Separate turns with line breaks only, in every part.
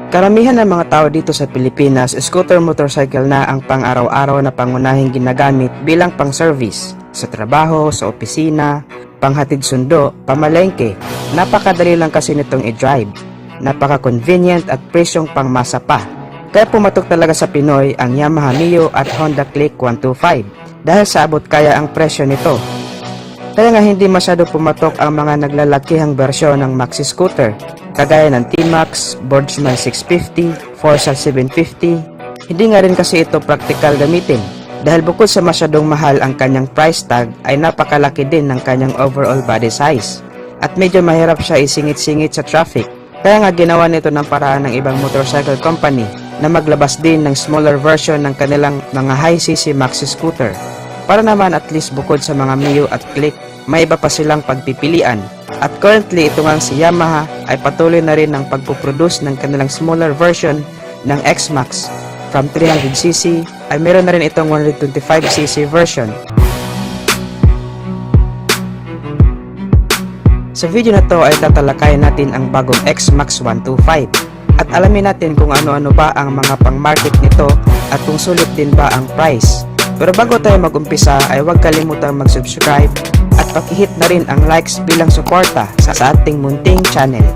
Karamihan ng mga tao dito sa Pilipinas, scooter motorcycle na ang pang-araw-araw na pangunahing ginagamit bilang pang-service sa trabaho, sa opisina, panghatid sundo, pamalengke. Napakadali lang kasi nitong i-drive. Napaka-convenient at presyong pangmasa pa. Kaya pumatok talaga sa Pinoy ang Yamaha Mio at Honda Click 125 dahil sa abot kaya ang presyo nito. Kaya nga hindi masyado pumatok ang mga naglalakihang bersyon ng maxi scooter kagaya ng T-Max, Boardsman 650, Forza 750. Hindi nga rin kasi ito praktikal gamitin dahil bukod sa masyadong mahal ang kanyang price tag ay napakalaki din ng kanyang overall body size at medyo mahirap siya isingit-singit sa traffic. Kaya nga ginawa nito ng paraan ng ibang motorcycle company na maglabas din ng smaller version ng kanilang mga high-cc maxi scooter para naman at least bukod sa mga Mio at Click, may iba pa silang pagpipilian. At currently ito nga si Yamaha ay patuloy na rin ng pagpuproduce ng kanilang smaller version ng X-Max. From 300cc ay meron na rin itong 125cc version. Sa video na to ay tatalakayin natin ang bagong X-Max 125 at alamin natin kung ano-ano ba ang mga pang-market nito at kung sulit din ba ang price. Pero bago tayo mag-umpisa ay huwag kalimutang mag-subscribe at pakihit na rin ang likes bilang suporta sa ating munting channel.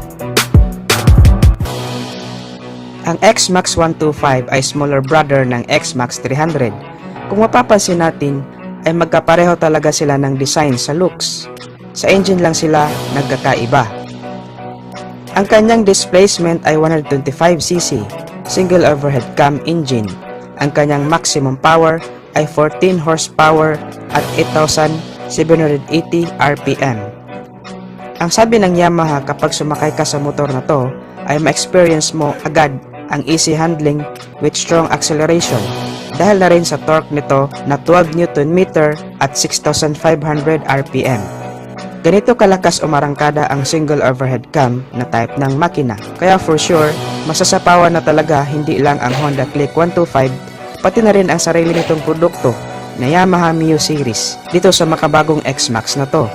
Ang X-Max 125 ay smaller brother ng X-Max 300. Kung mapapansin natin ay magkapareho talaga sila ng design sa looks. Sa engine lang sila nagkakaiba. Ang kanyang displacement ay 125cc, single overhead cam engine. Ang kanyang maximum power ay 14 horsepower at 8,780 RPM. Ang sabi ng Yamaha kapag sumakay ka sa motor na to ay ma-experience mo agad ang easy handling with strong acceleration dahil na rin sa torque nito na 12 Nm at 6,500 RPM. Ganito kalakas umarangkada ang single overhead cam na type ng makina. Kaya for sure, masasapawan na talaga hindi lang ang Honda Click 125 pati na rin ang sarili nitong produkto na Yamaha Mio series dito sa makabagong X-Max na to.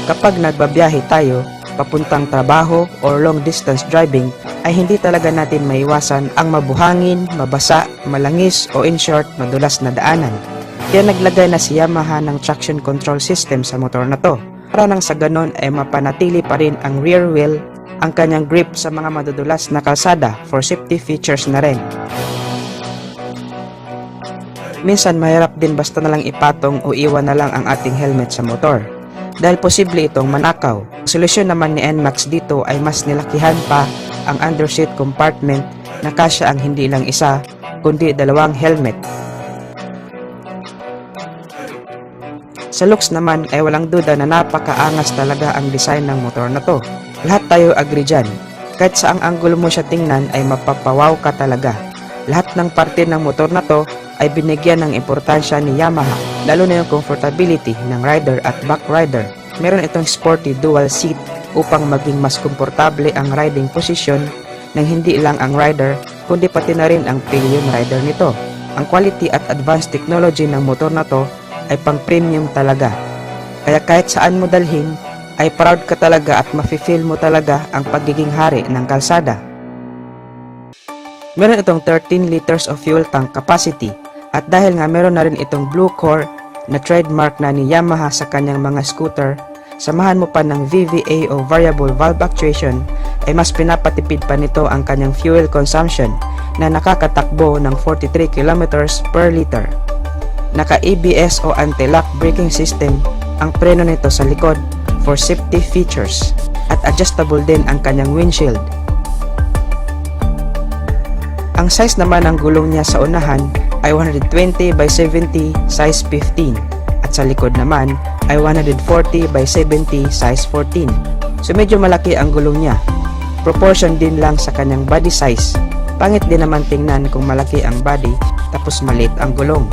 Kapag nagbabiyahe tayo, papuntang trabaho or long distance driving ay hindi talaga natin maiwasan ang mabuhangin, mabasa, malangis o in short, madulas na daanan. Kaya naglagay na si Yamaha ng traction control system sa motor na to para nang sa ganon ay mapanatili pa rin ang rear wheel ang kanyang grip sa mga madudulas na kalsada for safety features na rin. Minsan mahirap din basta na lang ipatong o iwan na lang ang ating helmet sa motor dahil posible itong manakaw. Ang solusyon naman ni NMAX dito ay mas nilakihan pa ang underseat compartment na kasya ang hindi lang isa kundi dalawang helmet. Sa looks naman ay walang duda na napakaangas talaga ang design ng motor na to. Lahat tayo agree dyan. Kahit saang angulo mo siya tingnan ay mapapawaw ka talaga. Lahat ng parte ng motor na to ay binigyan ng importansya ni Yamaha, lalo na yung comfortability ng rider at back rider. Meron itong sporty dual seat upang maging mas komportable ang riding position ng hindi lang ang rider kundi pati na rin ang pillion rider nito. Ang quality at advanced technology ng motor na to ay pang premium talaga. Kaya kahit saan mo dalhin ay proud ka talaga at mafe-feel mo talaga ang pagiging hari ng kalsada. Meron itong 13 liters of fuel tank capacity at dahil nga meron na rin itong blue core na trademark na ni Yamaha sa kanyang mga scooter, samahan mo pa ng VVA o variable valve actuation ay mas pinapatipid pa nito ang kanyang fuel consumption na nakakatakbo ng 43 kilometers per liter. Naka-ABS o anti-lock braking system ang preno nito sa likod for safety features at adjustable din ang kanyang windshield. Ang size naman ng gulong niya sa unahan ay 120 by 70 size 15 at sa likod naman ay 140 by 70 size 14. So medyo malaki ang gulong niya. Proportion din lang sa kanyang body size. Pangit din naman tingnan kung malaki ang body tapos maliit ang gulong.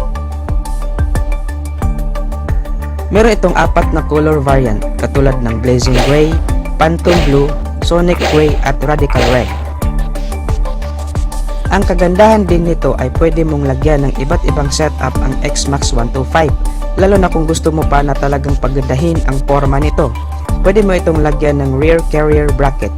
Meron itong 4 na color variant katulad ng Blazing Gray, Phantom Blue, Sonic Gray at Radical Red. Ang kagandahan din nito ay pwede mong lagyan ng iba't ibang setup ang X-Max 125, lalo na kung gusto mo pa na talagang pagandahin ang forma nito. Pwede mo itong lagyan ng rear carrier bracket.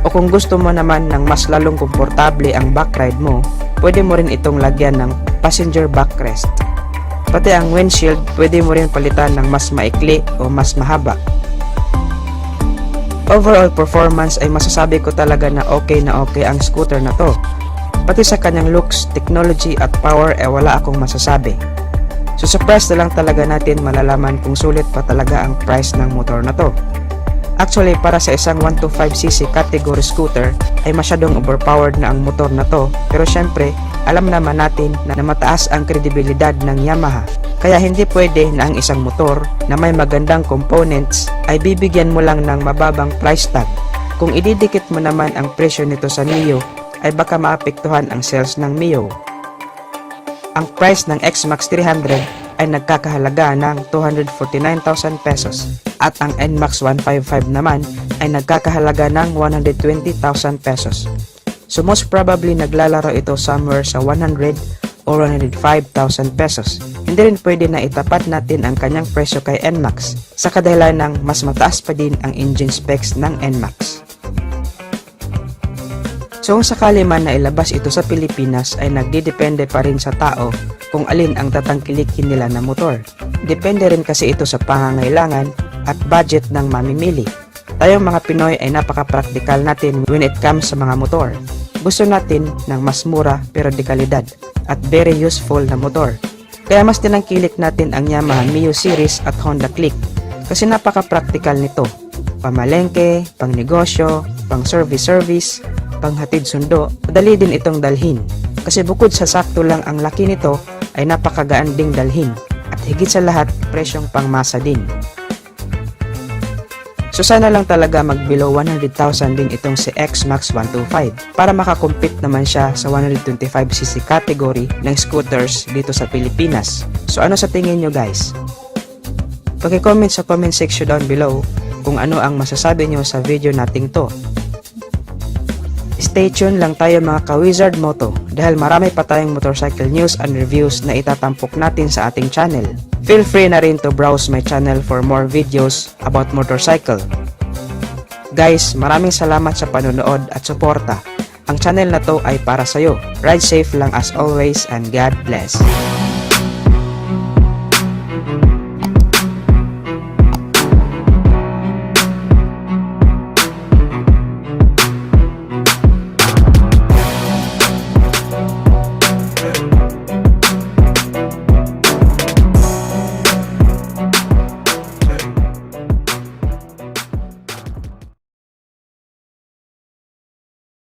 O kung gusto mo naman ng mas lalong komportable ang backride mo, pwede mo rin itong lagyan ng passenger backrest. Pati ang windshield, pwede mo rin palitan ng mas maikli o mas mahaba. Overall performance ay masasabi ko talaga na okay ang scooter na to. Pati sa kanyang looks, technology at power ay wala akong masasabi. So sa price na lang talaga natin malalaman kung sulit pa talaga ang price ng motor na to. Actually, para sa isang 125cc category scooter ay masyadong overpowered na ang motor na to, pero syempre alam naman natin na mataas ang kredibilidad ng Yamaha. Kaya hindi pwede na ang isang motor na may magandang components ay bibigyan mo lang ng mababang price tag. Kung ididikit mo naman ang presyo nito sa Mio ay baka maapektuhan ang sales ng Mio. Ang price ng X-Max 300 ay nagkakahalaga ng 249,000 pesos at ang NMAX 155 naman ay nagkakahalaga ng 120,000 pesos. So most probably naglalaro ito somewhere sa 100 or 105,000 pesos. Hindi rin pwede na itapat natin ang kanyang presyo kay NMAX sa kadahilan ng mas mataas pa din ang engine specs ng NMAX. So kung sakali man na ilabas ito sa Pilipinas ay nagdidepende pa rin sa tao kung alin ang tatangkilikin nila na motor. Depende rin kasi ito sa pangangailangan at budget ng mamimili. Tayong mga Pinoy ay napaka-practical natin when it comes sa mga motor. Gusto natin ng mas mura pero de kalidad at very useful na motor. Kaya mas tinangkilik natin ang Yamaha Mio Series at Honda Click kasi napaka-practical nito. Pamalengke, pang negosyo, pang service, panghatid sundo, madali din itong dalhin. Kasi bukod sa sakto lang ang laki nito, ay napakagaan ding dalhin. At higit sa lahat, presyong pangmasa din. So sana lang talaga mag below 100,000 din itong si X-Max 125 para makakompete naman siya sa 125cc category ng scooters dito sa Pilipinas. So ano sa tingin nyo guys? Paki-comment sa comment section down below kung ano ang masasabi nyo sa video nating to. Stay tuned lang tayo mga ka-Wizard Moto dahil marami pa tayong motorcycle news and reviews na itatampok natin sa ating channel. Feel free na rin to browse my channel for more videos about motorcycle. Guys, maraming salamat sa panonood at suporta. Ang channel na to ay para sa'yo. Ride safe lang as always and God bless.